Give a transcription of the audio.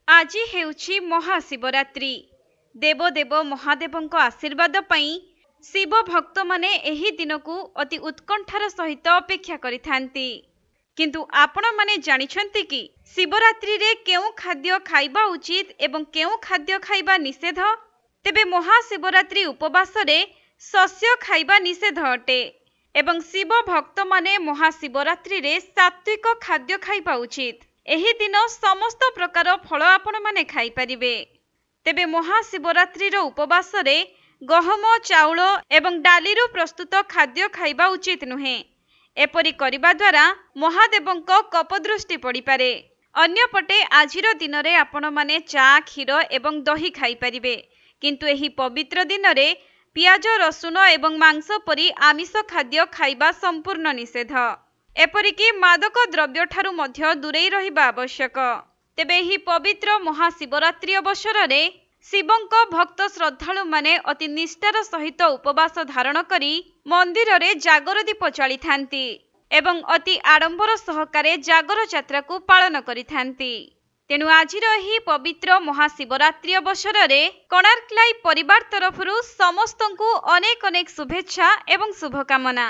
আজি हेउछि महाशिवरात्रि। देवदेव महादेवଙ୍କ आशीर्वाद पई शिव भक्त माने एही दिनकू अति उत्कंठार सहित अपेक्षा करिथांती। किंतु आपण माने जानिछंती कि शिवरात्रि रे केउ खाद्य खाइबा उचित एवं केउ खाद्य खाइबा निषेध? तेबे महाशिवरात्रि उपवास रे शस्य खाइबा निषेध अटे एवं शिव भक्त माने महाशिवरात्रि रे सात्विक खाद्य खाइबा उचित। एही दिन समस्त प्रकार फल आपण माने खाई परिबे। तेबे महाशिवरात्रि रो उपवास रे गहम चाउल एवं डालीरु प्रस्तुत खाद्य खाइबा उचित नुहे। एपरि करिबा द्वारा महादेवंक कपदृष्टि पड़ी पारे। अन्यपटे आजिर दिन रे आपण माने चा क्षीर एवं दही खाई परिबे, किंतु एही पवित्र दिन रे पियाज रसुन एवं मांस परी आमिष खाद्य खाइबा संपूर्ण निषेध। एपरिकी मादक द्रव्य ठारू मध्य दूरेई रहिबा आवश्यक। तेबे एही पवित्र महाशिवरात्रि अवसर रे शिवंक भक्त श्रद्धालु माने अति निष्ठार सहित उपवास धारण करी मंदिर रे जागर दीप जाली थांती एवं अति आडंबर सहकारे जागर यात्रा को पालन करिथांती। तेणु आजिर एही पवित्र महाशिवरात्रि अवसर रे कोणार्क लाइव परिवार तरफरु समस्तंकु अनेक अनेक शुभेच्छा एवं शुभकामना।